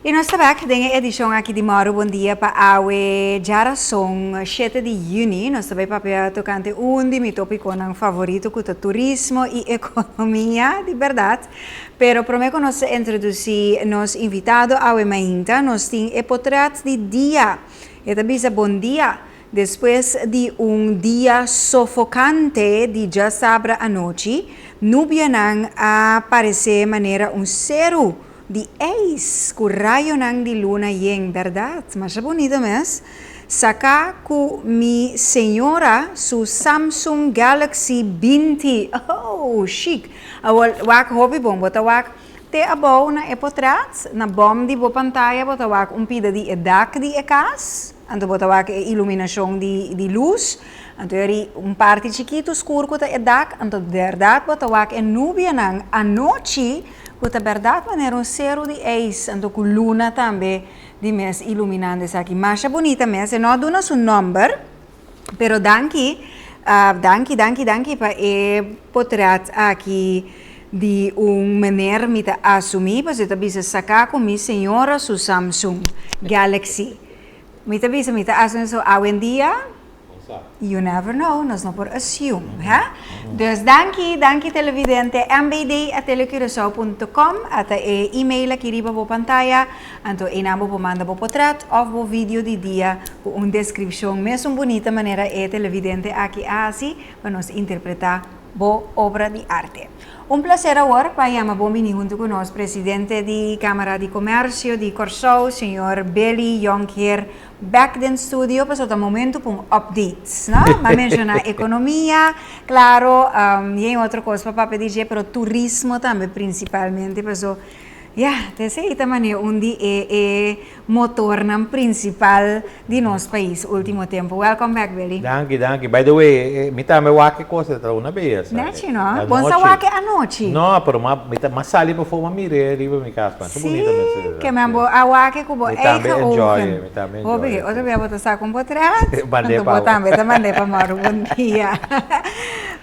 E nós estamos aqui na edição aqui de Mauro Bom Dia para a geração 7 de junho. Nós estamos para tocar de meu tópico favorito, que é turismo e economia, de verdade. Pero primeiro que nós introduzir nos invitados ao mainta, nós temos o portrait de dia. E também bom dia. Depois de dia sufocante de já sabra a noite, nubia não aparece maneira zero de ex, com raio não de luna em verdade, mas é bonito mesmo. Saca com mi senhora su Samsung Galaxy 20. Oh, chic. Wak hobby bom, bota wak te abou na portrait, na bom de boa pantalla, bota wak pida de edak de casa. Então, bota a iluminação de luz. Então, parte chiquito, escuro, que é dak. Então, verdade, bota a nuvem à noite, que verdade, maneira zero de ex. Então, com luna também, de mês iluminando isso aqui. Mas é bonita mesmo. Não dá um número, pero danke para portrait aqui de maneira me assumir, para você também sacar com minha senhora su Samsung Galaxy. Mita asan so awen dia, you never know, nós não por assume, ha? Dus danke televidente, mbd@telecurasao.com, até e-mail aqui riba po pantalla, anto inamo po manda po portrait of po vídeo de dia, com descrição, mesmo bonita maneira televidente aqui assim, para nos interpretar bo obra de arte. Prazer agora para chamar Bombini junto com nós, presidente da Câmara de Comércio de Corsou, senhor Beli Jonker, back in studio, para o momento para updates, não? Mas mencionar economia, claro, e outra coisa para pedir, pero turismo também, principalmente, para dessa maneira, onde é motor principal de nosso país, último tempo. Welcome back, Beli. Danke. By the way, me wake coisa tra una vez. Neci, no? Bom sa wake a noite. No, pero mas sali para fora mire, riba mi casa. Sim, que me amo a wake kubo me enjoy. Obrigado. Outra vez eu estar com potrat. Mandei para. Mandei para Mauro. Bom dia.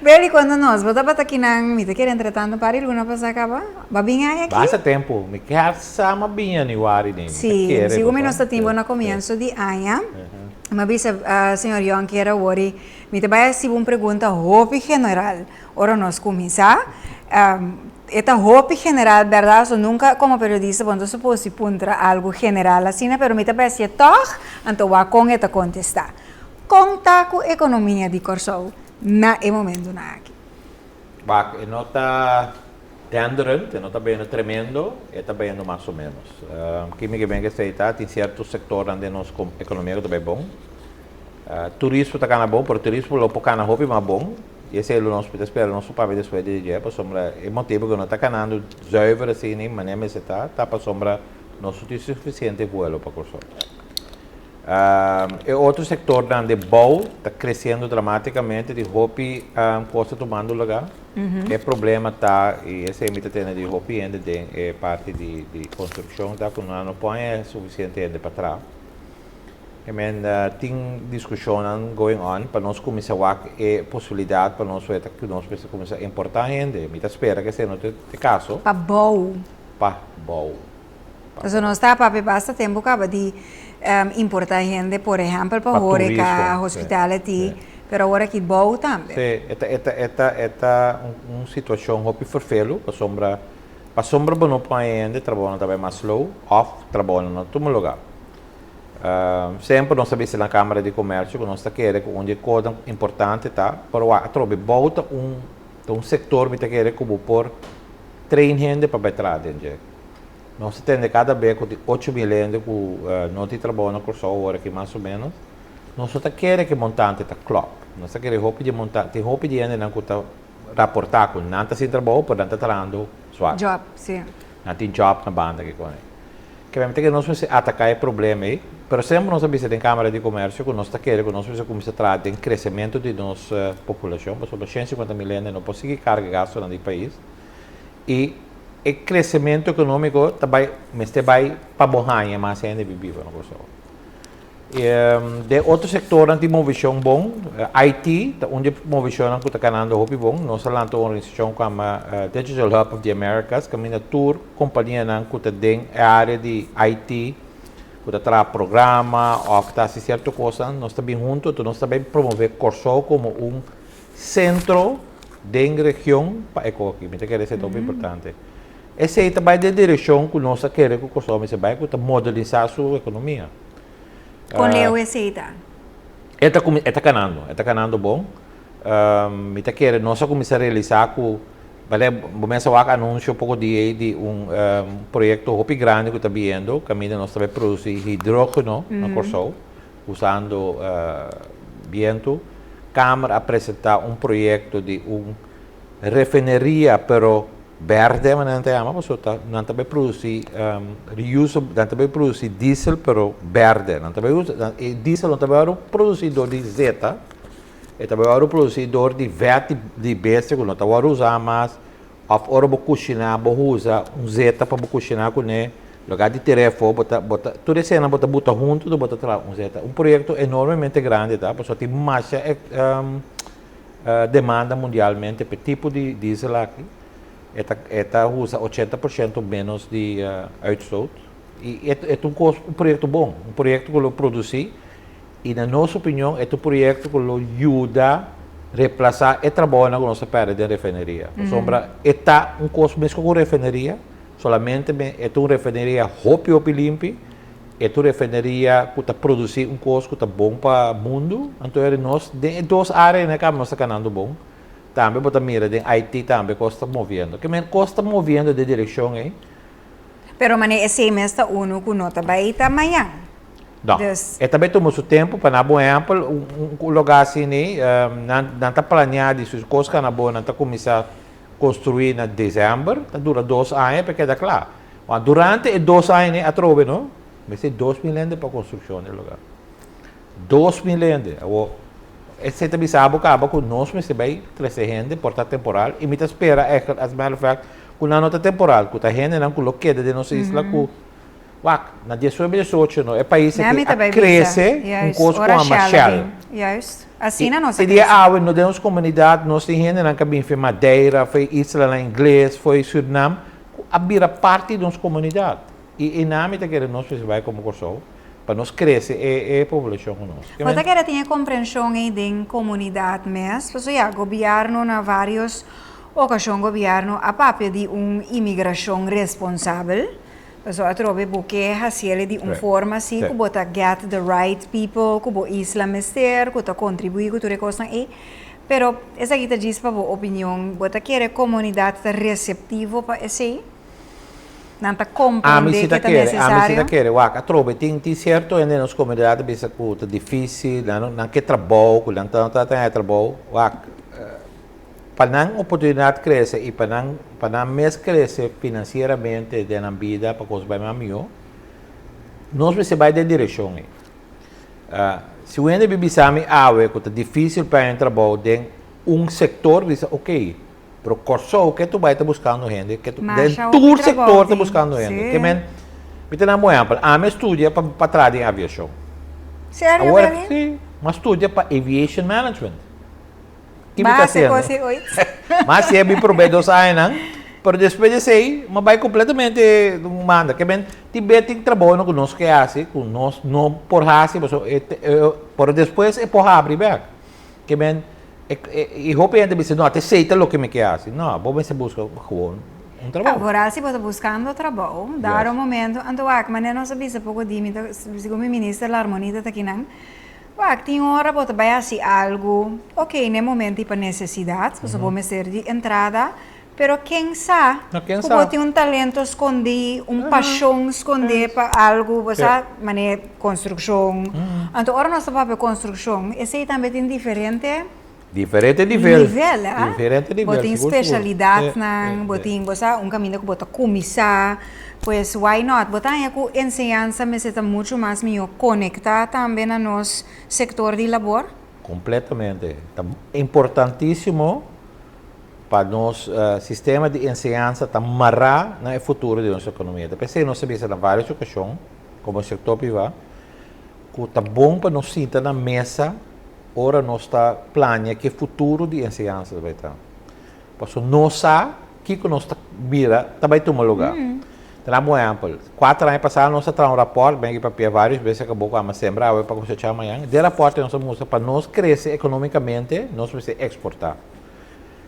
Beli, quando nós botamos aqui na mita, quer entretanto para ele, não passa acabar. Babinha aqui. Passa tempo. Me quer sama bem ni wari nem. Sim, segundo nós temos no começo de ano. Mas bisa senhor Jonker agora, me vai se uma pergunta roupa general. Ora nós começar. Esta roupa general, verdade, eu nunca como periodista quando supõe puntra algo general assim, pero me vai ser toch, então vai com esta contestar. Conta com a economia de Corsou na momento na aqui. Bah, nota tenderante, não está bem tremendo, está bem mais ou menos. Que me bem que está, tem certo setor onde nossa economia está bem bom. Turismo está cana bom, por turismo lo poucana roupa mais bom. E esse é o nosso espera, nosso papel de suede de para sombra. É motivo que não está canando zuiver assim, nem maneira está para sombra nosso tem suficiente vuelo para cursar. É outro setor onde bom está crescendo dramaticamente, de roupa costa tomando lugar. O problema está, e esse é o tema de roupa ainda é parte de construção, tá? Que não põe suficiente ainda para trás. Tem discussão going on para nós começar a ter possibilidade para nós ver que nós precisamos começar a importar ainda. Me espera que seja no teu caso. Para bom. Para bom. Então nós está para bastante tempo acaba de importar gente, por exemplo, para horeca, hospitality, pero agora que bom também. Sim, esta uma situação que forfelo, para sombra não põe ainda, trabalhando também mais slow, off, trabalhando no todo lugar. Sempre nós sabemos na Câmara de Comércio que nós está querendo onde coisa importante tá, para trobe volta setor que está querendo como por treinar para entrar dentro. Nós temos cada vez com 8 mil que não te trabalha com só hora aqui mais ou menos. Nós está querendo que montante tá clock. Nós está querendo roupa de montante, roupa de ainda não está rapportar com não está sem trabalho, por não está trabalhando só. Job, sim. Não tem job na banda que conhece. Que vamos ter que nós vamos atacar o problema aí, mas sempre nós sabemos em Câmara de Comércio que nós está querendo que nós vamos começar a tratar em crescimento de nossa população, por exemplo, 150 mil não conseguir carga gasto no país e o crescimento econômico também vai para borrar mais ainda viver na pessoa. De outro setor anti movição bom, IT, onde movição que está canando hopi bom, nós lá uma organização como Digital Hub of the Americas, que mina tour companhia não que tem a área de IT, que está programa, ou que está assim certa coisa, nós também juntos, nós também promover Corsol como centro de região para economia, me quer dizer muito importante. Essa é também a direção que nós queremos que o Corsol se vai modelizar a sua economia. Com leu receita. Está canando bom. Me quer nós começar a realizar com começa a anúncio um pouco de projeto hopi grande que está vindo, caminho nós também produzir hidrogênio na Corsol, usando vento. Câmara apresentar projeto de refineria pero verde, mas não tem ama, não também produzir reuse, não também produzir diesel pero verde, não também usa diesel não também é produzidor de zeta, é também é produzidor de verde de besta que não tá usar mais, of ora bo cozinhar, bo usa zeta para bo cozinhar com né, lugar de telefone, bota tudo isso não bota junto, bota tra zeta, projeto enormemente grande, tá? Porque tem massa demanda mundialmente para tipo de diesel aqui. Esta usa 80% menos de uitstoot. E é projeto bom, projeto que eu produzi e na nossa opinião é projeto que ajuda a reemplaçar o trabalho que nós perdemos de refinaria. Sombra, está custo mesmo com refinaria, solamente é uma refinaria hopi limpa, é uma refinaria que está produzindo custo que está bom para o mundo. Então, nós, de duas áreas, né, que nós estamos ganhando bom. Também, bota mira, de IT também costa movendo. Que men costa movendo de direção, hein? Pero mane esse mês tá uno com nota baita amanhã. Não. E também tomou seu tempo para na boa exemplo lugar assim, né? Não está planeado isso, coisa que na boa não está começar a construir na dezembro, tá dura 2 anos porque dá claro. Mas durante 2 anos né, a trove, não? Vai ser 2 milhões para construção do lugar. 2 milhões. Esse também sabe que acaba com nós, mas vai trazer gente por temporal e me espera as malas fact com a nota temporal, com a gente não coloca de nossa isla com na 18 não é país que cresce coisa com a Marshall. Assim na nossa. Seria não temos comunidade, nós tem gente não que vem de Madeira, foi isla na inglês, foi Suriname, abrir parte da nossa comunidade. E na medida que nós vai como Corsol para nós crescer a população conosco. Você quer ter compreensão em comunidade mesmo? Porque o governo na várias ocasiões governo a papel de imigração responsável. Porque a trobe porque fazer de forma assim que bota get the right people, que bo islamister, que tá contribuir com tudo coisa e pero essa aqui tá diz para a opinião, bota quer comunidade receptivo para esse não está compreender que é necessário. A quer, a trobe tem certo em nossa comunidade bisa que é difícil, não quer trabalho, não tá trabalho, para não oportunidade crescer e para não mesmo crescer financeiramente na vida para coisas mais melhor, nós precisamos vai da direção. Se o ende bibisami awe que é difícil para entrar trabalho em setor, diz ok. Pero Corsol, que tu vai estar buscando gente, que tu todo setor está buscando gente. Que men, me tem um exemplo, a minha estudia para trás em aviação. Sério, agora sim, mas estudia para aviation management. Que me está sendo? Mas se é bem por bem 2 anos, não? Pero depois de sei, mas vai completamente manda. Que men, tiver tem trabalho que nós que assim, com nós não por assim, por depois é por abrir back. Que men e hope ainda me diz, não, aceita o que me quer assim. Não, vou ver se busca trabalho. Agora, se você está buscando trabalho, dar um momento, então, mas não sabia se pouco de mim, se o ministro da harmonia está aqui, não? Tem hora para vai assim algo, ok, no momento para necessidade, você pode ser de entrada, pero quem sabe, você tem talento escondido, paixão escondido para algo, você mané construção. Então, agora nós estamos para construção, esse também tem diferente nível, botem especialidade botem caminho que bota começar, pues why not? Botem com ensinança, mas está muito mais melhor conectar também a nosso setor de labor. Completamente, é importantíssimo para nosso sistema de ensinança amarrar no futuro de nossa economia. Depois nós sabemos em várias ocasiões, como o setor privado, que tá bom para nós sentar na mesa, ora nós está planeando que futuro de ensinança vai estar. Porque nós sabemos que nós está mira, também toma lugar. Então, um exemplo, 4 anos passados, nós temos um rapport, bem que papel várias vezes, acabou com a sembra, para cosechar amanhã. De rapport, nós mostra para nós crescer economicamente, nós precisamos exportar.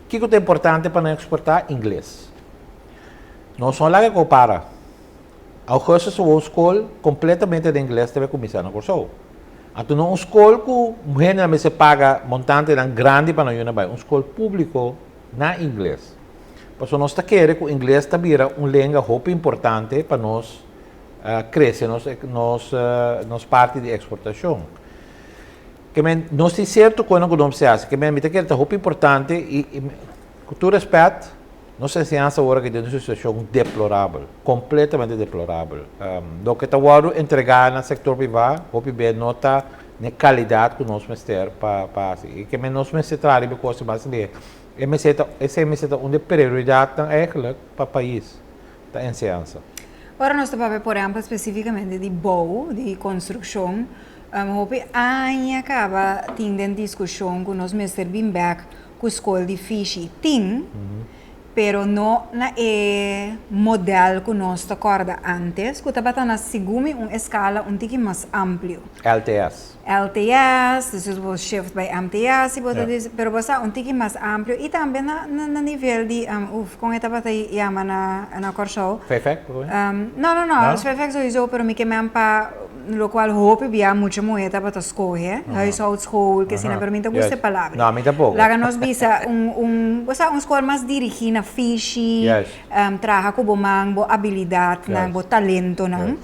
O que é importante para nós exportar? Inglês. Nós somos lá que compara. Ao curso de uma escola completamente de inglês deve começar no curso. Então, uma escola que generalmente se paga montante grande para nós, uma escola pública na inglês. Porque nós queremos que o inglês também uma língua muito importante para nós crescer, nós parte de exportação. Que nós temos certo coisa que nós fazemos, que me quer é muito importante e com todo respeito, nossa ensinança agora que tem uma situação deplorável, completamente deplorável. Do que está agora entregar no setor privado, muito bem nota na qualidade que nós temos para assim. E que nós temos que trabalhar com coisas mais ali. Essa é uma prioridade eigenlijk para o país, da ensinança. Agora nós estamos, por exemplo, especificamente de BOU, de construção. Aí acaba tendo discussão com nós Mr. Bimbeck, com a escola de Fischi. Tem, pero não na modelo que nós acorda antes, que estava na segunda uma escala um pouco mais amplo. LTS. LTS, dus was shift by MTS, pero basta um pouco mais amplo e também na nível de com esta batay yama na corso. Perfeito? Não, os perfeitos sowieso, pero me queimam para lo qual hope via muita moeda para escolher, huishoudsschool, que se não permite guste palavra. Não, a mim tampouco. Lá nós visa uma escola mais dirigida, fishy, traga com bomang, bo habilidade, bo talento, não.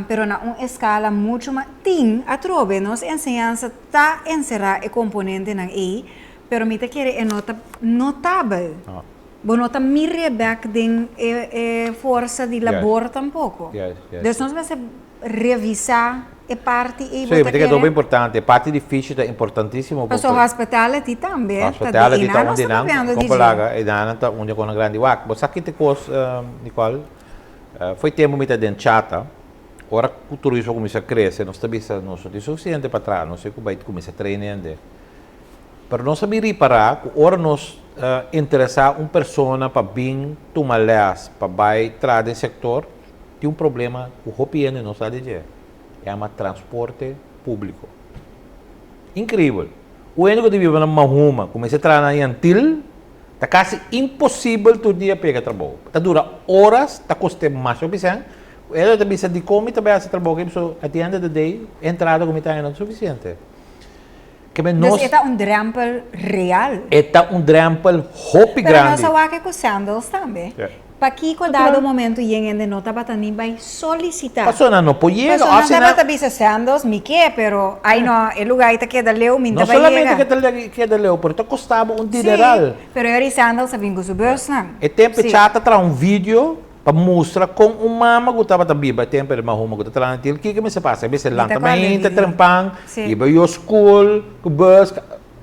Pero na uma escala muito mais ting a trove nos ensinança tá encerrar o componente na e pero me te quer é notável bo nota mirre back den força de labor tampouco dus nós vamos revisar e parte e sim, mas é bem importante a parte difícil é importantíssimo para o hospitality também hospitality tá onde não comparaga e dá não onde com uma grande wak mas aqui te cos Nicole foi tempo muito dentro chata. Ora o turismo começa a crescer, nós também não somos suficiente para trás, não sei como vai começar a treinar. Mas nós sabemos reparar que ora nós interessar uma pessoa para vir tomar leas, para vai entrar no setor, tem um problema que o hopiene não sabe dizer. É o transporte público. Incrível. O único que vive na Mahuma, começa a entrar na Antil, está quase impossível todo dia pegar trabalho. Está dura horas, está custando mais, ela também se de como também se trabalha, so at the end of the day, entrada como está não é suficiente. Que dus é um drempel real. É um drempel hopi grande. Pero nós aqui com sandals também. Para que dado momento ainda não estava também vai solicitar. Persona não pode ir. Persona não estava bisa sandals, me que, pero aí não, o lugar está que da leu, minta vai chegar. Não solamente que da leu, porque custava um dineral. Pero eu sandals sabem com subers não. É tempo chata tra um vídeo para mostrar com uma mama que estava também, para tempo de mahuma que estava naquilo, que me se passa, me se lançamento, trampang, e vai ao school, com bus,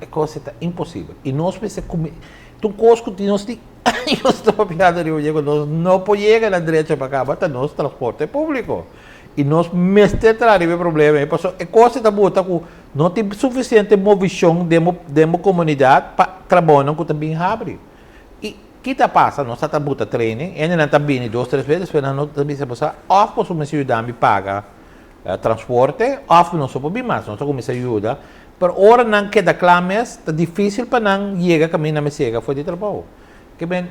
é coisa impossível. E nós precisamos comer, tu cosco de nós de anos estava piada de hoje, nós não podemos chegar na direita para cá, mas nós transporte público. E nós mestre trazer o problema, é coisa da bota que não tem suficiente movição de comunidade para trabalhar com também abre. Kita passa, nós está buta training, e não está bem 2, 3 vezes, mas nós também se passa, off para uma cidade me paga transporte, off não só para bem mais, nós começa a ajudar, mas ora não queda clames, está difícil para não chegar caminho na mesa, foi de trabalho. Que bem,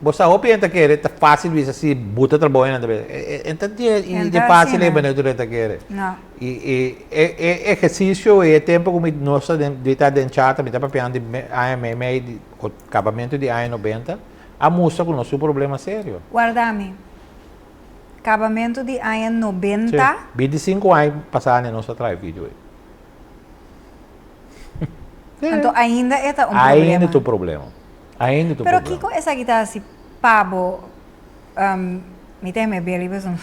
você openta que é fácil ver se buta trabalho, então é fácil é bem durante que não. E exercício e tempo como nós de estar dentro chata, me está papelando de AMM de acabamento de ano 90, a mostra com o nosso problema sério. Guarda-me. Acabamento de ano 90. Sim. 25 anos passaram nós atrás vídeo. Então ainda é um problema. Ainda é um problema. Ainda é um problema. Pero que essa guitarra assim, pabo, me teme bem, mas não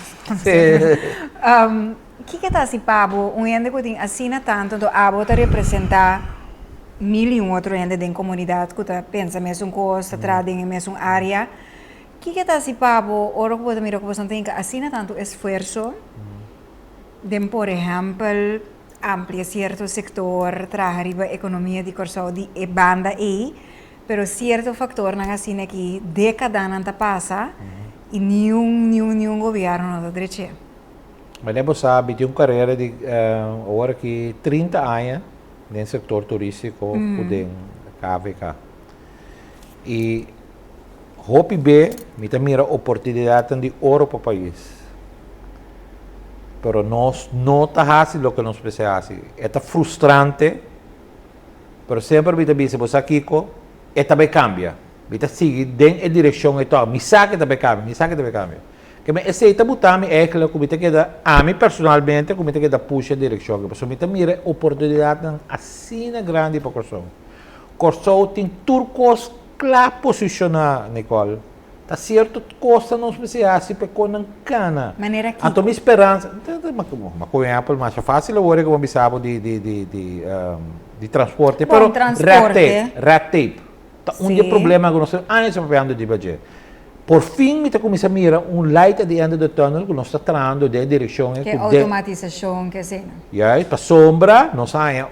que está assim, pabo, ende que tem assina tanto, então a bota representar mil e outro ende da comunidade que está pensa mesmo coisa, traz em mesmo área. Que está assim, pabo, ora que pode mirar que você tem que assina tanto esforço por ejemplo, amplia cierto sector, trae arriba economía de Corsao de banda e, pero cierto factor na assim que década não passa e nenhum governo não derecho. Mas nem sabe, tem uma carreira de agora que 30 anos no setor turístico de KVK. E hope B, me mira oportunidade de ouro para o país. Pero nós não está fácil o que nós precisamos. É frustrante, pero sempre me diz, você aqui, também cambia. Me sigue dentro da direção e tal. Me sabe que também cambia. Que me aceita botar-me é que eu me queda, a mim personalmente, eu me queda puxa a direção. Porque me mira oportunidade assim grande para o Corsou. Corsou tem turcos claro posicionado, Nicole. Tá certo, coisa não precisamos se pecou na cana. Maneira que. Então, minha esperança. Mas com Apple, mais fácil agora que eu pensava de transporte. Bom, Pero transporte. red tape. Um problema que nós estamos falando de budget. Por fim, me começa a mirar light at the end of the tunnel que nós estamos tratando de direção. Que automatização, que assim. E aí, para sombra, nós temos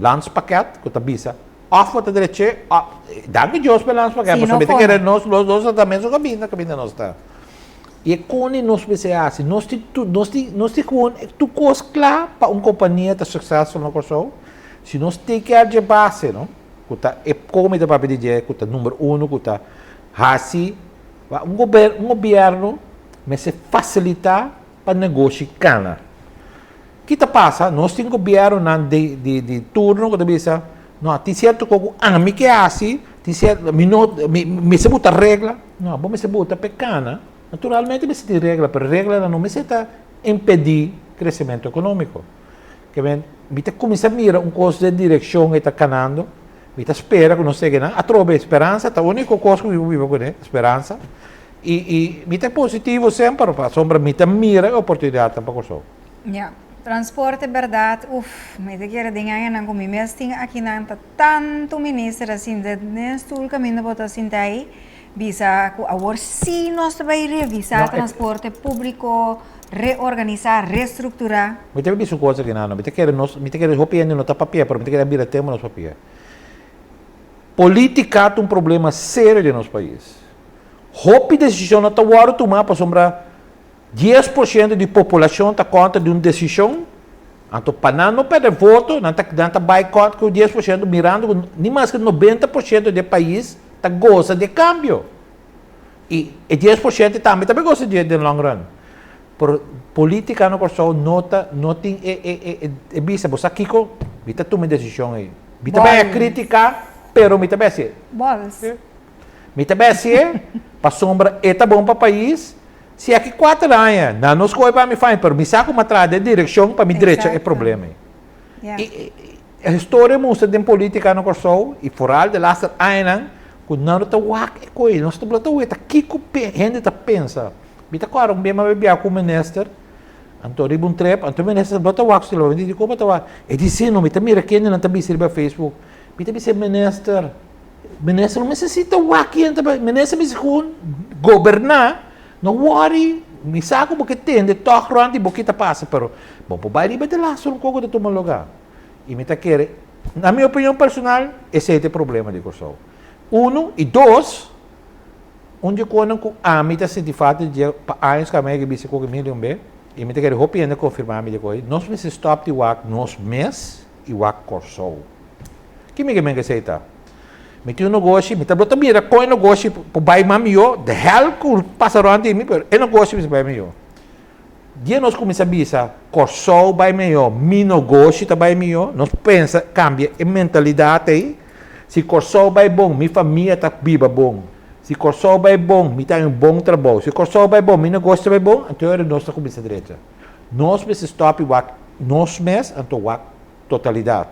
lance paquete que está bisa. Off at direita, dá-me Deus para lance paquete. Mas também querer nós também só cabina nós está. E quando nós pensamos, nós temos tu coisa clara para uma companhia de sucesso no Corsou. Se nós temos que de base, não? É como é para pedir, que número 1, que está assim, governo mas se facilita para negócio cana. O que passa? Nós temos governo de turno que bisa, não, tem certo que a mim que é assim, tem certo, me se bota regra, não, bom me se bota pecana. Naturalmente me se tem regra, mas regra não me se está impedir crescimento econômico. Que bem, me começa a mirar coisa de direção que está canando. Me espera que não seja nada. A trova esperança, a única coisa que eu vivo com esperança. E me positivo sempre, para a sombra, me mira a oportunidade para o Corsou. Yeah. Transporte, verdade, me quero dizer que como me tem aqui não tanto ministro assim, neste caminho para assim daí, bisa agora sim nós também revisar transporte público, reorganizar, reestruturar. Me tem visto coisa que não, me quero opinião no papel, mas me quero abrir tema no papel. Política é um problema sério de nosso país. Hope decisão não está agora tomar para sombra 10% da população está contra de uma decisão. Então, para não perder voto, não está boicote com 10%, mirando nem mais que 90% do país está gosta de câmbio. E 10% também gosta de long run. Por política no Corsou não tem bisa, você aqui com, você toma decisão aí. Você vai criticar, pero me também assim. Bolas. Me também assim, para sombra é bom para o país. Se aqui 4 anos, não nos coi para me fazer, pero me saco uma atrás de direção para me direita é problema. Yeah. E a história mostra de política no Corsou e foral de last anos, quando não está wak é coisa, nós estamos lá tá que a gente está pensa. Me tá claro, bem mais bem com o ministro. Antônio Buntrep, Antônio ministro bota wak se lo, digo como tá. E disse não, me tá mira quem não está bem no Facebook. Me tá bem ministro. Ministro não necessita wak, ministro me governar. Não worry, me saco porque tem de toque rando e boquita passa, pero bom, por baile de lá só um pouco de tomar lugar. E me tá querendo, na minha opinião personal, esse é o problema de Corsou. 1 e 2, onde quando a mim tá sentindo falta de anos que a minha que com milhão bem, e me tá querendo ainda confirmar me de coisa, nós precisamos stop de wak nos mês e wak Corsou. Que me aceita? Me tinha um negócio, me estava mira, com o negócio para bairro mamio, de hell que passaram antes de mim, mas o negócio para bairro mamio. Dia nós começamos a pensar, Corsou bairro mamio, meu negócio está bairro mamio, nós pensa, cambia a mentalidade aí. Se Corsou bairro bom, minha família está viva bom. Se Corsou bairro bom, me tem bom trabalho. Se Corsou bairro bom, meu negócio está bom, então nós está começando a direita. Nós precisamos stop o nós mês, então o totalidade.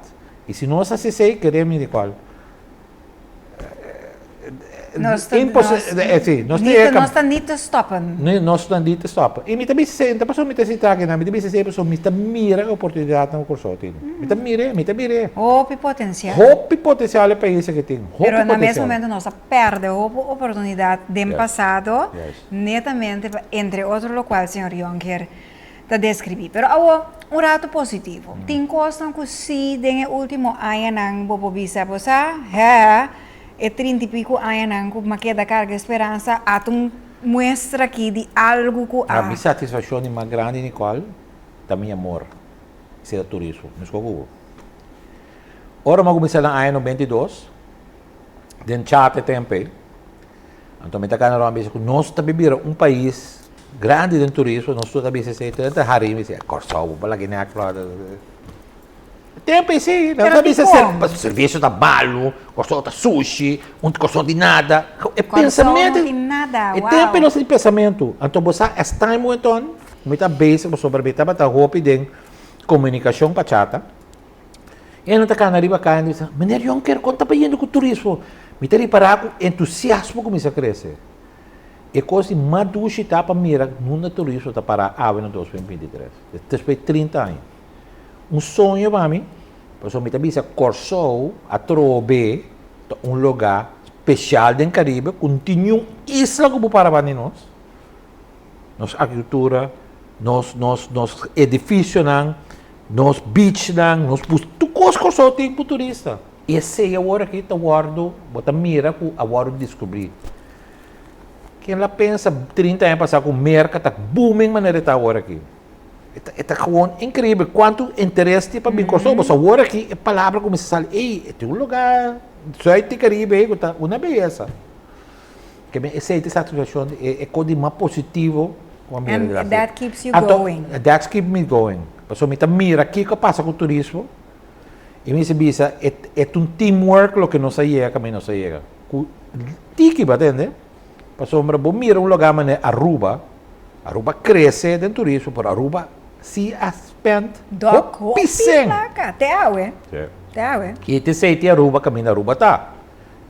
E se nós assim queremos de qual? Nós estamos niet stoppen. Nós estamos niet te stoppen. E me também se a pessoa me está citando aqui, me também se a pessoa me está mira a oportunidade no curso tem. Me está mira. Hope potencial. Hope potencial é para isso que tem. Pero no mesmo momento nós perde a oportunidade de passado, netamente entre outro local, senhor Jonker. tá descrever. Pero awo, um rato positivo. Tem coisas que se den último ano nang bobo bisa posa, e 30 e pico ano nang que maqueda carga esperança, atum mostra aqui de algo que A minha satisfação mais grande, Nicole, também amor, ser turismo. Não escolho. Ora, eu comecei no ano 92, dentro chate tempo. Então, me toca na rua, nós também país grande dentro turismo, nós também se sente, hari, me diz, Corsol, para que nem aquela. Tempo sim, não sabe se é serviço da balo, Corsol da sushi, Corsol de nada. É pensamento. De nada, é tempo não de pensamento. Então, você está em então, muita base, você sobre a bata roupa de comunicação para chata. E não está cá na riba cá e diz, mas eu quero contar para indo com o turismo. Me tem para com entusiasmo começa a crescer. E coisa mais ducha está para mirar no turismo está para a no 2023. Depois de 30 anos. Um sonho para mim, porque me também Corsol, a Trobe, um lugar especial do Caribe, continua isla como para nós. Nossa agricultura, nos edifícios, nos beach, nos tu coisa Corsol tem para o turista. E esse é agora que está guardo, bota mira com agora descobrir. Quem lá pensa 30 anos passar com merca, está booming maneira está agora aqui. Está gewoon incrível quanto interesse para mim Corsol. Mas agora aqui a palavra começa a falar, ei, é um lugar, só de Caribe, está uma beleza. Que essa é a satisfação, é coisa mais positivo. And that keeps you going. That keeps me going. Porque me está mira aqui que passa com o turismo. E me diz, é um teamwork lo que não se chega, que não se chega. Tiki, entende? Porque mira um lugar mané Aruba cresce dentro do turismo, por Aruba se spend placa, até awe. E te sei que Aruba caminha Aruba tá.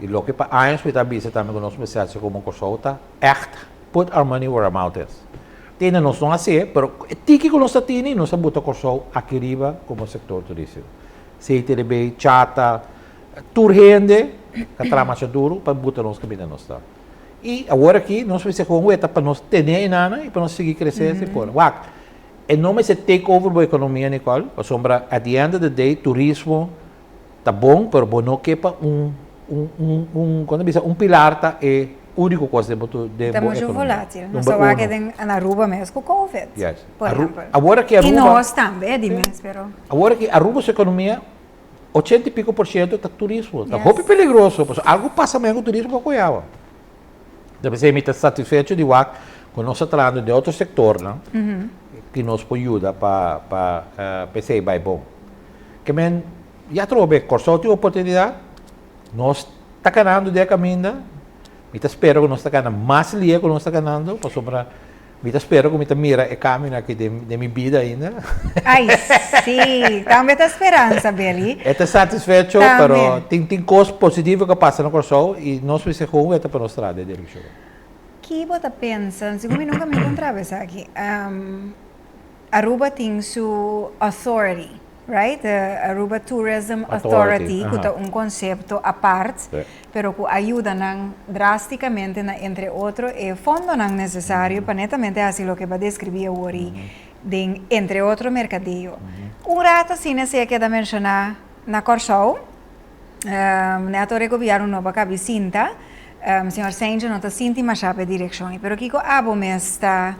E lo que para anos we também se também conosco mensagem como Corsol tá, echt put our money where our mouth is. Tem nós não assim, pero tiki que nós tini, nós botar Corsol aqui riba como setor turístico. Sei te bem chata, tour rende, que trabalha duro para botar nós caminha nós tá. E agora aqui, nós vamos fazer uma etapa para nós ter nada e para nós seguir crescendo e por. E não é esse takeover da economia, Nicole. Para sombra, at the end of the day, turismo tá bom, mas não quepa quando diz, pilar tá é único coisa de economia. Está muito volátil. Nós só vai na Aruba mesmo com Covid. Yes. Agora que Aruba... E nós também, pero... Agora que Aruba sua economia, 80 e pico por cento está turismo. Está muito perigoso. Algo passa mesmo com o turismo para Cuiabá. Deve ser muito satisfeito de ver que nós estamos falando de outro setor, não? Que nos pode ajudar para ser mais bom. Que men já trouxe Corsol tem oportunidade, nós está ganhando de caminho, eu espero que nós está ganhando mais linha que nós está ganhando, para sobra, eu espero que eu mira e caminho aqui de minha vida ainda. Ai, sim, também está esperança, Beli. Está satisfeito, mas tem coisas positivas que passam no Corsol e nós precisamos é para mostrar de direção. Que você pensa, se eu nunca me encontrava aqui, Aruba tem sua authority, right? The Aruba Tourism Authority, que é conceito à parte, pero que ajuda drasticamente, entre outros, e fundo necessário para netamente assim o que vai descrever hoje, entre outros mercadeio. Rato assim, se queda mencionar na Corsol, neto recopiar nova cabecinta, senhor Sanger não está sentindo mais a direção, pero que abo me está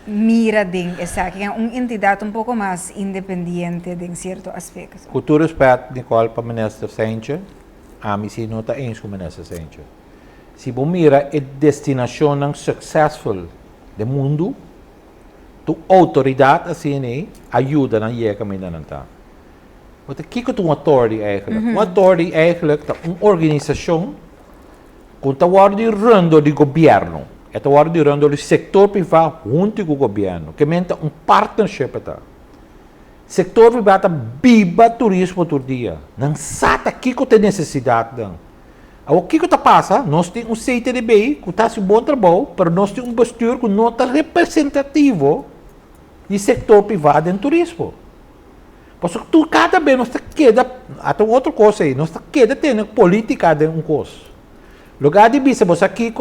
mira essa que é uma entidade pouco mais independente em certo aspecto. Com todo respeito, Nicole, para o ministro Sanger, a mim se não está em com o ministro Sanger. Se você mira a destinação successful do mundo, a autoridade assim ajuda na ir caminhando não tá. O que é uma authority eigenlijk? Uma authority eigenlijk é uma organização que está guardando do governo. Está guardando do setor privado junto com o governo, que é um partnership. Setor privado viva turismo todo dia. Não sabe o que tem necessidade. O que está passando? Nós temos um CTDB que está fazendo um bom trabalho, mas nós temos um postura que não está representativo do setor privado em turismo. Porque tu cada vez nós queda, até outra coisa aí, nós queda tendo política de um coisa. Lugar de vista, você aqui,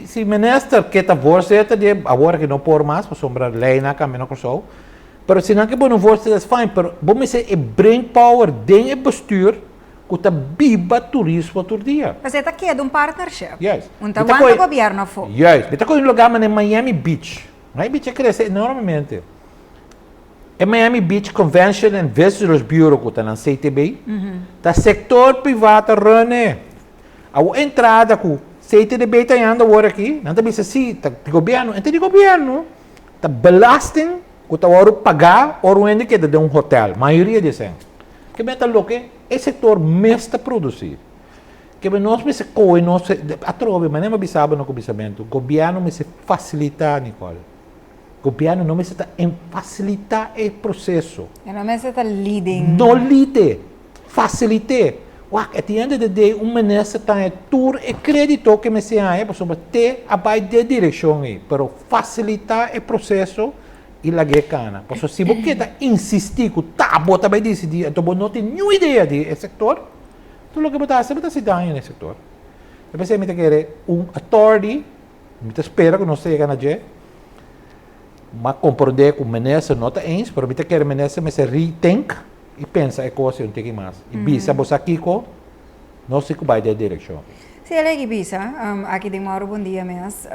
se minister que está voorzitter, die agora que não por mais, para sombra lei na caminho com so. Pero se não que bom voorzitter, é fine, pero bom me se brain power dentro do bestuur, que tá biba turismo todo dia. Mas é aqui é de um partnership. Yes. Então, quanto o governo for? Yes. Está com um lugar em Miami Beach. Miami Beach cresce enormemente. É Miami Beach Convention and Visitors Bureau, que está na CTB. Tá sector privado rune. A entrada com CTB está indo agora aqui. Não está bisa assim, tá de governo. Então de governo, tá belasting, que tá hora pagar, hora onde que de um hotel. Maioria dizem. Que bem tá louco, é setor mesta produzir. Que bem nós me se coi, nós a trove, mas nem bisaba no cobiçamento. O governo me se facilita, Nicole. O governo não me se facilitar o processo. Eu não me se está leading. Não lide, facilite. At the end of the day, ministro está em tour e crédito que me se há, por exemplo, ter a vai de direção aí, para facilitar o processo e la gecana. Porque se você quer insistir que tá, bota vai decidir, então você não tem nenhuma ideia do setor, tudo o que você está se dando nesse setor. Eu pensei que quer authority, me espera que não seja na dia, mas compreender que o ministro não está ens, mas eu quero o ministro me se rethink e pensa a coisa não tem mais. E bisa você aqui com, não sei que vai da direção. Se ele que bisa, aqui de Mauro bom dia mesmo.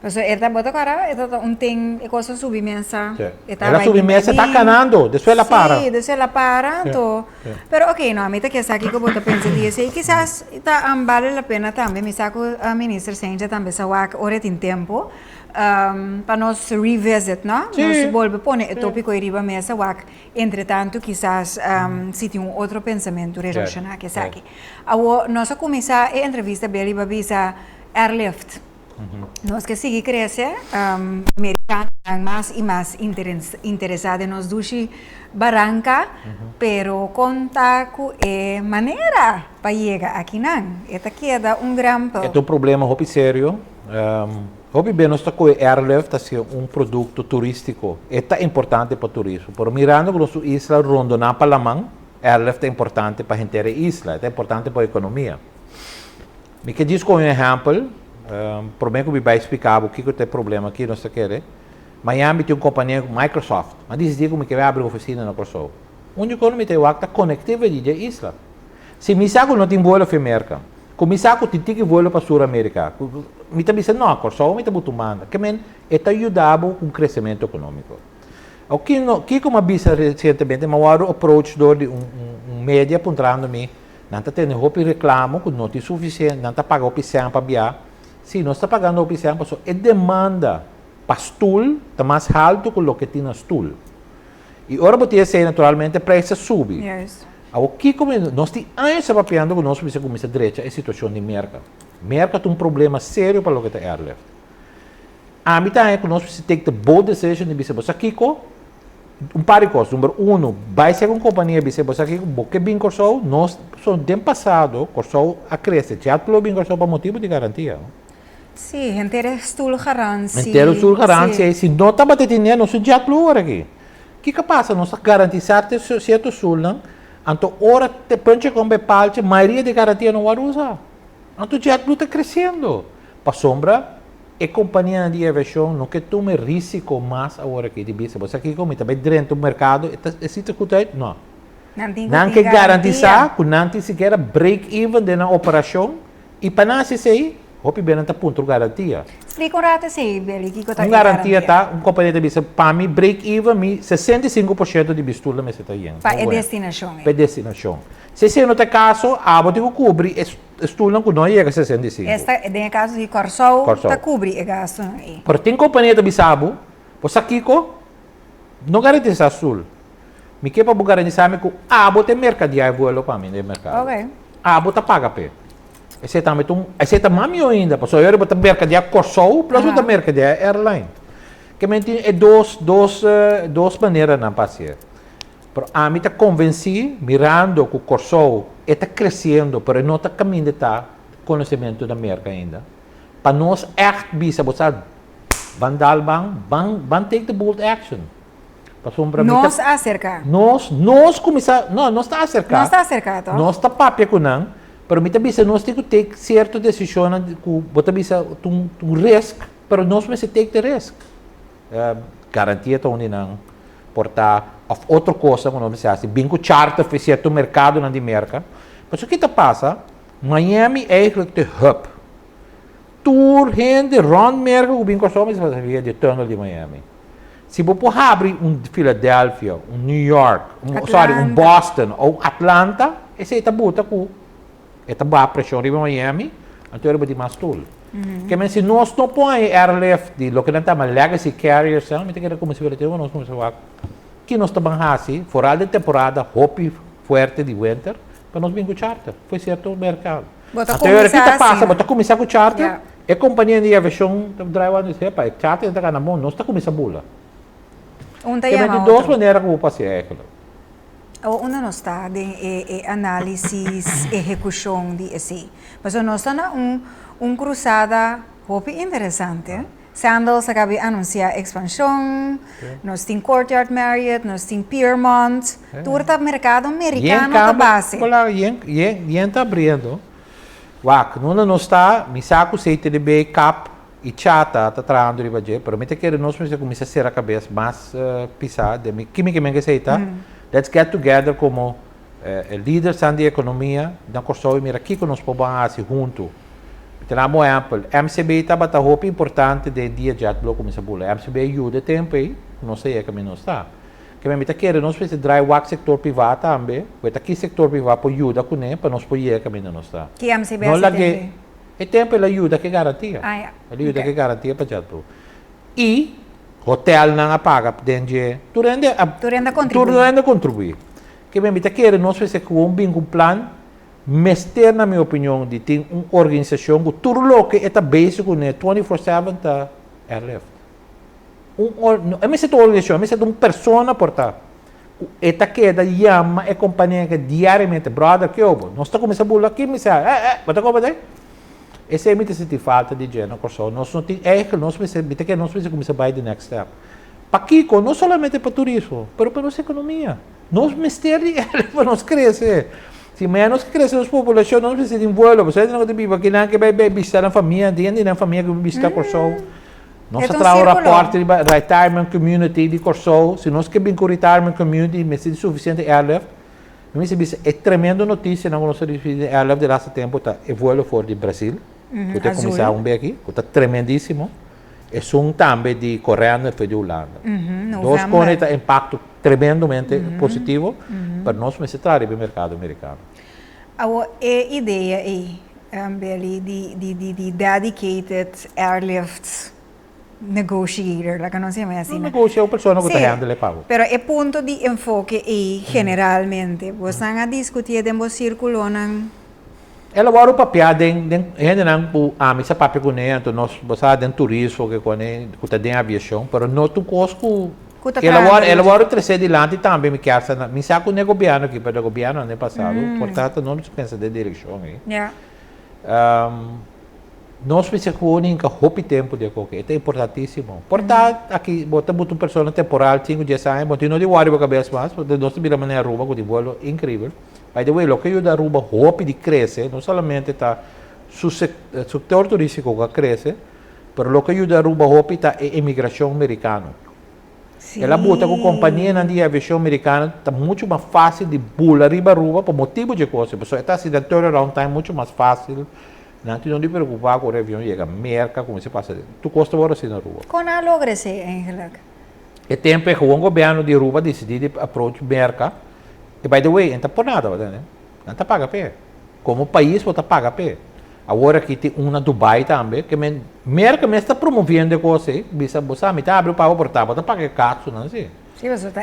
Então, esta bota agora, esta tem coisa subimesa. Ela subimesa está canando, depois ela para. Sim, depois ela para. Pero ok, no, a mim tá que aqui que eu bota pensa disso e quizás tá vale a pena também, me saco a ministra Senja também sa wak ora tem tempo. Para nós revisit, não? Sim. Nós volve pôr o tópico aí riba mesa wak. Entretanto, quizás se tem outro pensamento relacionado que aqui. Nós começar a entrevista bem riba bisa airlift. Nós que seguir crescer, americanos mais e mais interessados nos dushi barranca, pero contato é maneira para chegar aqui não. Esta queda grande. É um problema muito sério. Hobby bem nós com airlift é produto turístico. É importante para o turismo. Por mirando que nossa isla rondona para a mão, airlift é importante para a gente da isla, é importante para a economia. Me que diz como exemplo. Problema que eu vai explicar o que é o problema aqui, nós queremos. Miami tem uma companhia com Microsoft, mas diz que vai abrir oficina na Microsoft. Onde eu me tenho a conectividade da isla. Se me saco não tem voo para a América, se me saco tem que voo para a Sul-América, me está dizendo não, Microsoft me está botando, que men está ajudando com o crescimento econômico. O que como avisa recentemente, mas o approach de média apontando-me, não está tendo roupa e reclamo, que não tem suficiente, não está pagando opção para viajar. Se nós está pagando a opção, a demanda para stool está mais alto que o que tem na stool. E agora você sei naturalmente o preço sobe. Yes. O que nós temos anos trabalhando com nós para começar direita a situação de mercado. Mercado tem problema sério para o que está airlift. A mim é que nós precisamos ter boa decisão de você aqui par de coisas. Número 1, vai ser uma companhia você aqui porque bem Corsol, nós no tempo passado Corsol a crescer. Já falou bem Corsol para motivo de garantia. Sim, inteiro estudo garantia. Inteiro estudo garantia. Se não está batendo dinheiro, nós já falou aqui. O que passa? Nós garantizar certo sul, então hora te punche com bepalche, maioria de garantia não vai usar. Então já está crescendo. Para sombra, a companhia de aviação não quer tomar risco mais agora aqui de bisa. Você aqui como também dentro do mercado, existe escutar? Não. Não quer garantizar que não tem sequer break-even na operação e para nós isso aí, hopi bem não ponto garantia. Explica um rato assim, Beli, que está garantia tá, uma companhia de bisa para mim break-even me 65% de bistula me está indo. Para a destinação. Para destinação. Se não tem caso, a bote que cobre estulam que não chega a 65. Esta é o caso de Corsol, está cobre o gasto aí. Pero tem companhia de bisabo, pois aqui não garantiza azul. Me quer para garantizar que a bote mercadia voa para mim de mercado. Ok. A bote paga pe. Esse também mami ainda, porque eu botar mercadia Corsol plus outra mercadia airline. Que mentira é duas maneiras na passear. A mim está convencido, mirando que o Corsol está crescendo, mas não está caminhando para conhecimento da merca ainda. Para nós, bisa, você van take the bold action. Nós acerca. Nós começar, não está acercado. Não está acercado. Nós está papia com não, Pero mita bisa nós tem que take certa decisão que bota bisa um risk, pero nós mas take the risk. Garantia tá onde não portar of outra coisa quando você assim, bem que charter fez certo mercado na de merca. Mas o que tá passa? Miami é eigenlijk de hub. Tour gente rond merca o bem que só mas via de tunnel de Miami. Se você abrir Philadelphia, New York, Boston ou Atlanta, esse é tabuta com esta baixa pressão em Miami, então é mais tool. Que mas se nós não põe airlift de lo que não tá mais legacy carriers, não me tem que recomeçar nós começamos a que nós estamos assim, fora de temporada, hope forte de winter, para nós vir com charter. Foi certo o mercado. Até o que tá passa, bota começar com charter. É companhia de aviação drive one diz, "Epa, charter está na mão, nós está começando a bula." Unta Que yama de duas maneiras como passa é aquilo. Una não está de análise, execução de esse. Mas nós está na cruzada hope interessante. Sandals acaba anunciar expansão, nós temos Courtyard Marriott, nós temos Piermont, tudo está mercado americano da base. Olha, e está abrindo. Wak, não está, me saco CTDB, CAP e chata, está trazendo de baixo, pero me te quero nós começar a ser a cabeça mais pisada, que me aceita. Let's get together como líderes da economia, da corção e mira aqui que nós podemos fazer junto. Tenamos exemplo, MCB está batendo roupa importante de dia já do começar a bula. MCB ajuda tempo aí, não sei que não está. Que me está querendo nós precisamos drive o sector privado também, porque aqui sector privado pode ajudar com ele para nós poder que não está. Que MCB é é tempo ele ajuda que garantia. Ele ajuda que garantia para já tudo. E hotel não paga dentro tu rende contribuir. Que me está querendo nós precisamos um plano. Mester, na minha opinião, de ter uma organização que tudo o que está básico, né, 24/7 está airlift. É uma organização, é uma pessoa portar. Esta queda chama a companhia que diariamente, brother, que eu nós estamos começando a bular aqui, me sai, bota como é? Esse é muito se falta de gente, nós não tem, nós precisamos começar a buy the next step. Para Kiko, não somente para turismo, mas para nossa economia. Nós mester para nós crescer. Se menos que cresce a população, não precisa de um voo. Você não tem que não que vai visitar a família, tem na família que vai visitar Corsol. Nós trazemos o raporte de retirement community de Corsol. Se nós queremos que o retirement community me seja suficiente airlift, é tremenda notícia na nossa airlift de lá tempo tá o voo fora de Brasil. Que tem começado um bem aqui, que está tremendíssimo. É também de Coreia e de Holanda. Dois coisas impacto tremendamente positivo para nós nesse trabalho no mercado americano. A ideia aí, Beli, de dedicated airlift negotiator, la que não se llama assim. Negocia uma pessoa que está handle pago. Pero é ponto de enfoque aí, generalmente, você está a discutir dentro do círculo, não? Ela agora o papel ainda não missa papel com ele, então nós gostamos de turismo que quando está de aviação, mas não tu cosco. Ela agora trazer adiante também me quer me saco no governo aqui para o governo ano passado, portanto não se pensa de direção aí. Nós precisamos que roupa tempo de qualquer, é importantíssimo. Portanto aqui bota muito pessoa temporal 5 dias aí, bota não de worry para cabeça mais, porque nós temos maneira roupa com de voo incrível. By the way, o que ajuda a Aruba roupa de crescer, não somente está o setor turístico que cresce, mas o que ajuda a Aruba roupa está a imigração americana. Ela bota com a companhia de aviação americana, está muito mais fácil de pular riba Aruba por motivo de coisa. A pessoa está assim, da turnaround time muito mais fácil. Não te preocupar com o avião chega merca, como se passa. Tu custa agora assim na Aruba. Quando a logra se, Angela? É tempo que o governo de Aruba decidiu approach merca. E, by the way, não está por nada, né? Não está paga pé. Como país, você paga pé. Agora aqui tem uma Dubai também, que merca me está promovendo coisa, bisa você me tá abre o pau portátil, você paga caso, não sei. Sim, você está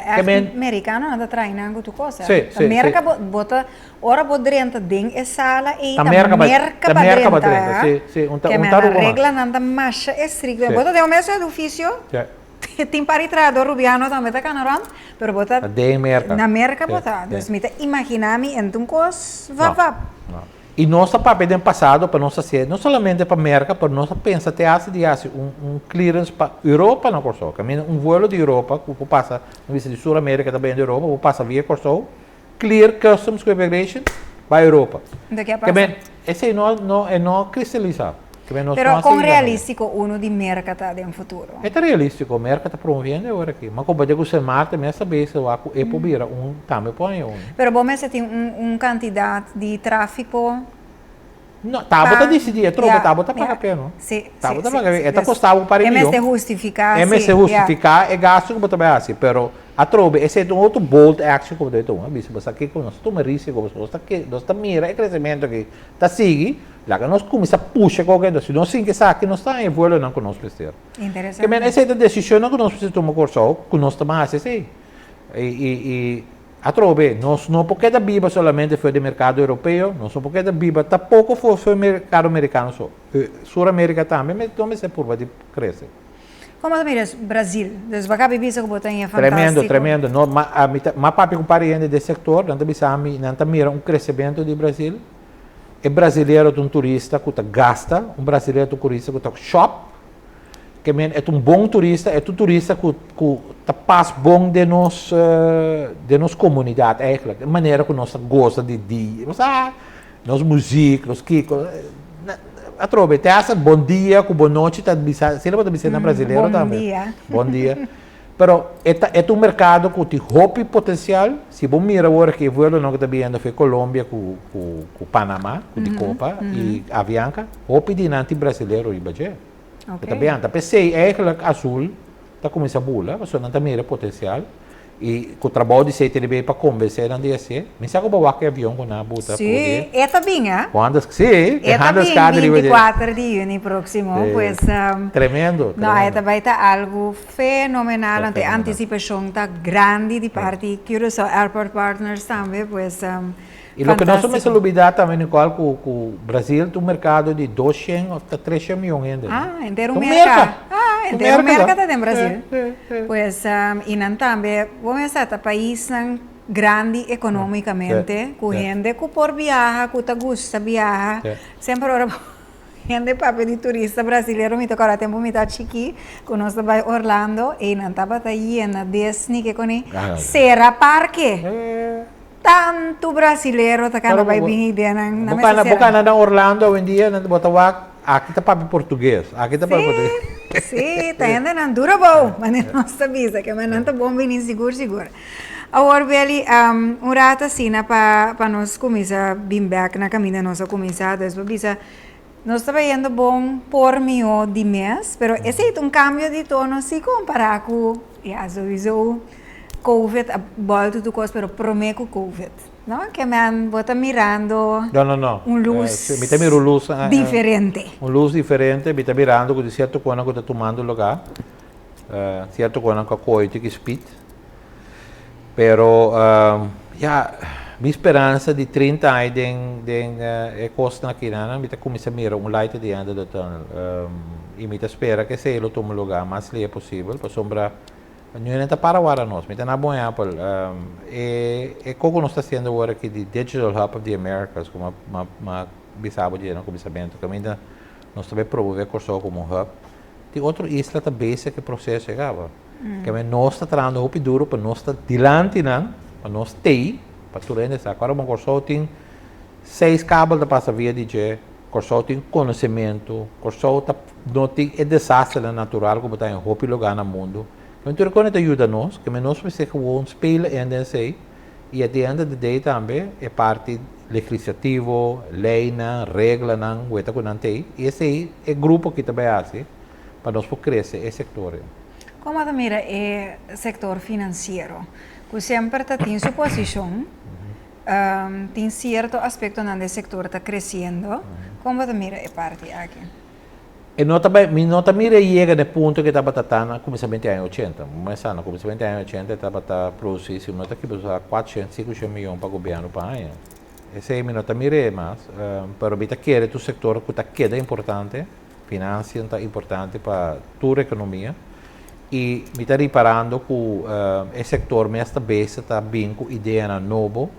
americano, não está treinando tu coisa. Sim, sim. Merca bota, ora podrenta dentro da sala e a merca padrenta. Sim, sim. Que a regra não está mais estricta. Bota de um mês de ofício. Tem paritado rubiano também está canaron, pero bota na merca bota. Então me imagina-me então coisa vá. E nosso papel no passado para nós ser não somente para a América, para nós pensa até de clearance para Europa na Corsol. Caminho voo de Europa, que passa no vice de Sul América também de Europa, que passa via Corsol, clear customs immigration, para a Europa. Do que Que passa? bem, esse não é não cristalizado. Que bem, nós Pero não com aceitamos. realístico uno de mercado em futuro. É realístico, o mercado está promovendo agora aqui. Mas como eu sei, Marta, minha cabeça, eu poderia também põe um. Pero bom, mas tem quantidade de tráfico. Não, tá para decidir, troca, tá para pagar pena. Sim, Tá sim, para sim, pagar, sim. é tá custava para É milhão. mais justificar. É mais justificar, é gasto que você vai assim, pero a trobe, esse é um outro bold action que você toma, bicho, você aqui com nós toma risco, você está aqui, nós está mira, é crescimento aqui, tá sigue, lá que nós começa a puxa qualquer coisa, se nós sim que sabe, nós está em voo não com nós precisa. Interessante. Que bem, essa é a decisão que nós precisamos tomar corso, que nós estamos assim. E a trobe, nós não porque da biba solamente foi do mercado europeu, nós não porque da biba tampouco foi do mercado americano só. Sul-América também, mas também se curva de crescer. Como miras Brasil? Desde bacá bibisa que botan é fantástico. Tremendo, tremendo. No, ma papi compreende do setor, não mira um crescimento do Brasil. É brasileiro de um turista que gasta, um brasileiro de um turista que shop, que é um bom turista, é um turista que passa bom de nossa comunidade, eigenlijk, a maneira que nós gosta de nós música, nós kiko, a trobe, te essa bom dia, com boa noite, tá bisa, se ele pode dizer na brasileiro bom também. dia. Bom dia. Pero é um mercado que tem hope potencial. Se você mira agora que o voo não está vendo foi Colômbia com Panamá, com de Copa e Avianca, hope de nanti brasileiro e Bagé. Está bem, tá pensei é que azul está começando a bula, mas não está mira potencial. E com o trabalho de ser ele para convencer não dia ser. Me sabe como que avião com na buta. Sim, é também, ah? Quando sim, É também 24 de junho próximo, pues tremendo. não, é também tá algo fenomenal, a antecipação tá grande de parte Curaçao Airport Partners também, pues e o que nós somos olvidar também no qual o Brasil tem um mercado de 200 a 300 milhões ainda. Ah, inteiro mercado. Ah, inteiro mercado em Brasil. Pues e não também, vamos dizer, tá país grande economicamente, com gente que por viaja, que tá gusta viaja, sempre ora gente papo de turista brasileiro, me toca tempo me tá chiqui, que nós vai Orlando e não tava tá aí na Disney que com Serra Parque. Tanto brasileiro tá cara vai vir na Bocana na Orlando hoje em dia na Botawak, aqui tá para português, aqui tá para português. Sim, tá ainda não dura bom, mas não sabia que mas não tá bom vir seguro. Agora Beli, rato assim para nós começar bem back na caminho nossa começar, depois bisa nós está indo bom por mil de mês, pero esse é um cambio de tono se comparar com sowieso COVID, volta do coisa, pero prometo COVID. Não? Que me bota mirando não. luz me tá mirando luz diferente. Luz diferente, me tá mirando com certo quando que está tomando lugar, certo quando que a coisa que speed. Pero minha esperança de 30 anos é costa aqui, não? Me tá começando a mirar light de end do tunnel. E me tá espera que se ele tome lugar mais é possível, para sombra. Não está para agora nós, mas na boa Apple como nós está sendo agora aqui de Digital Hub of the Americas, como uma bisabo de não começamento, que ainda nós também promover curso como hub. Tem outra isla também que processo chegava, que nós está trazendo roupa duro para nós estar dilante não, para nós ter, para tu ainda está. Agora um curso tem 6 cabos da passa via DJ, curso tem conhecimento, curso não tem desastre natural como está em roupa lugar no mundo. Então, quando ajuda nós, que nós precisamos spelen en sei, e at the end of the day também é parte legislativo, lei, regra, o que não tem, e esse é o grupo que também faz, para nós crescer esse setor. Como a mira é setor financeiro, que sempre tem sua posição, tem certo aspecto onde o setor está crescendo, como a mira é parte aqui? E não também chega no ponto que estava tratando começamento dos anos 80. Mas no começamento dos anos 80 estava produzindo, nós aqui usar 400, 500 milhões para o governo para ano. Esse não também é mais, pero bita quer o setor que está queda importante, finança está importante para toda a economia. E me está reparando que o setor mais está bem com ideia nova,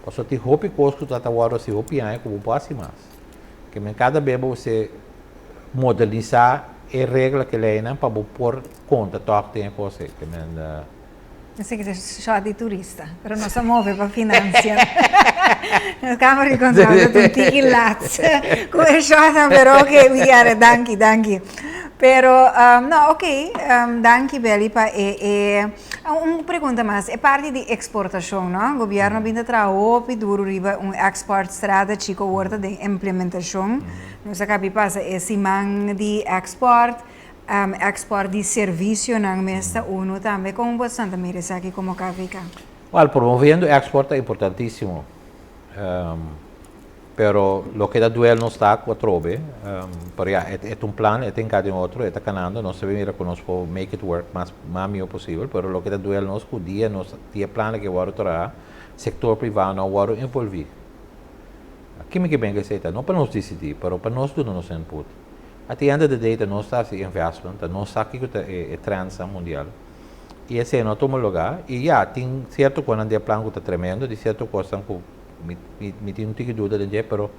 porque tem roupa coisa que está agora se roupa como pode mais. Que cada vez você modernizar a regra que lei para pôr conta toque tem coisa que não sei que se chama de turista, pero não se move para financiar. Nós Câmara de Controle do Tiki Lats. Com a chota, pero que viare, danke. Pero, não, ok, danke, Beli, pa uma pergunta mais, é parte de exportação, não? O governo vinda trabalhar duro riba export estrada chico horta de implementação. Nós acabamos passa esse man de export de serviço na mesta uno também, como bastante merece aqui como cá fica. Well, promovendo export é importantíssimo. Pero lo que da duel no está quattrobe, pero ya, é um plano, é tem cada outro, é canando, nós sabemos que nós podemos make it work mais melhor possível, pero lo que da duel nós podia, nós tinha plano que agora terá, sector privado não agora envolver. Aqui me que bem que seita, não para nós decidir, pero para nós tudo nosso input. At the end of the day, nós está se investment, nós está aqui que é transa mundial. E esse é nosso lugar, e já tem certo quando ande plano que está tremendo, de certo coisa que mi tem que dúvida de pero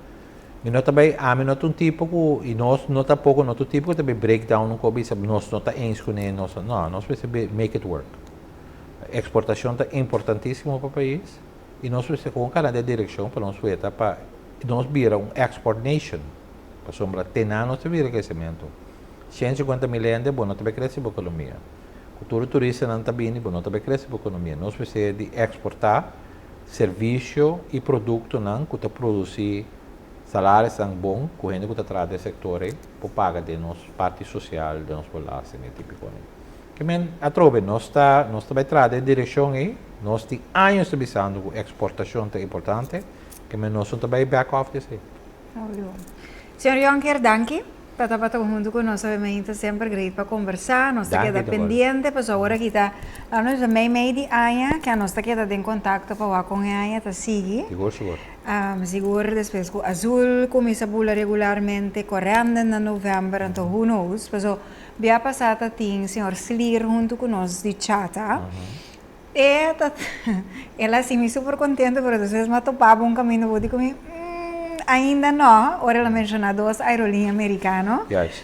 mi não também mi não um tipo que e nós não tá pouco não tipo que também breakdown não cobi sabe nós não tá escolhendo nós precisa make it work exportação tá importantíssimo para o país e nós precisa com cada direção para nós ver para nós vira export nation para sombra tenar nós vira crescimento 150 milhões de bom não também cresce a economia cultura turista não tá bem bom não também cresce a economia nós precisa de exportar serviço e produto não que produzir salários tão bom correndo que traz do setor para pagar de nossa parte social de nossa população tipo que men a trove nós vai trazer em direção aí nós tem anos trabalhando com exportação é importante que men nós também back off desse Senhor Jonker, danke. Para junto com nós, obviamente, sempre great para conversar, nós está queda pendente, para agora que está, nós também meio de aia, que nós está queda em contato para com a aia, tá sigue. Seguro, depois com azul, começa a bula regularmente, correndo na novembro, então who knows, mas via passada tem senhor Slir junto com nós de chata. E ela assim me super contente, porque às vezes me topava caminho, vou dizer comigo, ainda não, agora ela mencionou duas aerolíneas americanas,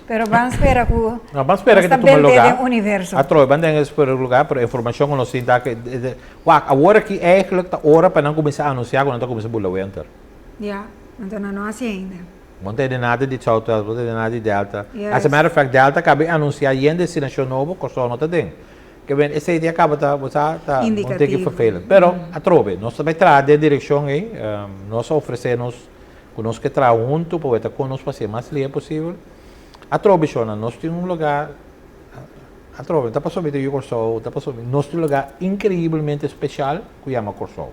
pero vamos esperar que tu lugar. Universo. A troca, vamos esperar o lugar, para a informação que nós temos que, agora que é a hora para não começar a anunciar quando não começa a bula winter. Então não assim ainda. Não tem nada de Southwest, não tem nada de Delta. As a matter of fact, Delta acaba de anunciar a destinação nova, que só não tem. Que bem, essa ideia acaba de indicativo. Pero a troca, nós também traz a direção aí, nós oferecemos conosco que trabalha junto para ver como nós fazer mais livre possível. A Trobishona, nós temos lugar, a Trobe, está passando de Corso, está passando, nós temos lugar incrivelmente especial que chama Corso.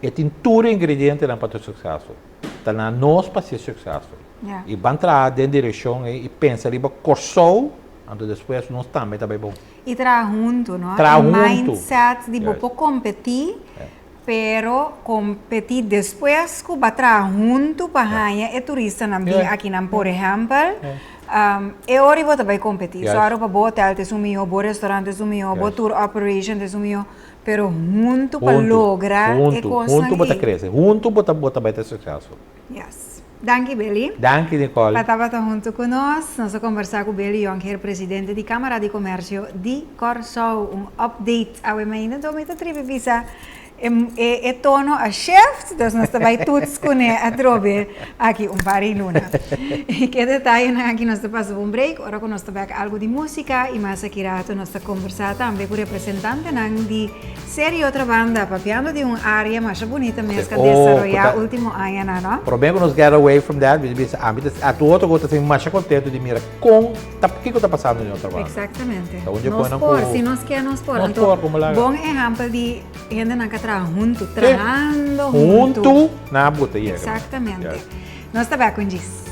E tem tudo ingrediente para ter sucesso. Está na nós para ser sucesso. E vão trabalhar em direção e pensa ali para Corso, então depois nós também bom. E trabalhar junto, não? Trabalhar junto. Mindset de competir. Pero competir depois que bater junto para ganhar é turista aqui na por exemplo é hora de também competir só para bom hotel te sumiu bom restaurante sumiu bom tour operation te sumiu pero junto para lograr é coisa junto para crescer junto para ter sucesso Danke, Beli. Danke, Nicole. Para junto com nós conversar com Beli Jonker, presidente da Câmara de Comércio de Corso, update ao ainda então me visa é tono a chef, então nós também todos com a trobe aqui par de luna. E que detalhe aqui nós passamos break, agora nós também algo de música e mais aqui rato nós conversar também com o representante de série outra banda, papiando de área mais bonita mesmo que desarrollar último ano, não? Problema nos get away from that, a tu outro gosta assim mais contente de mirar com o que está passando no trabalho. Exatamente. Então, se nós queremos por, bom exemplo de gente na junto, trabajando junto na botella. Exatamente. Nós estamos com isso.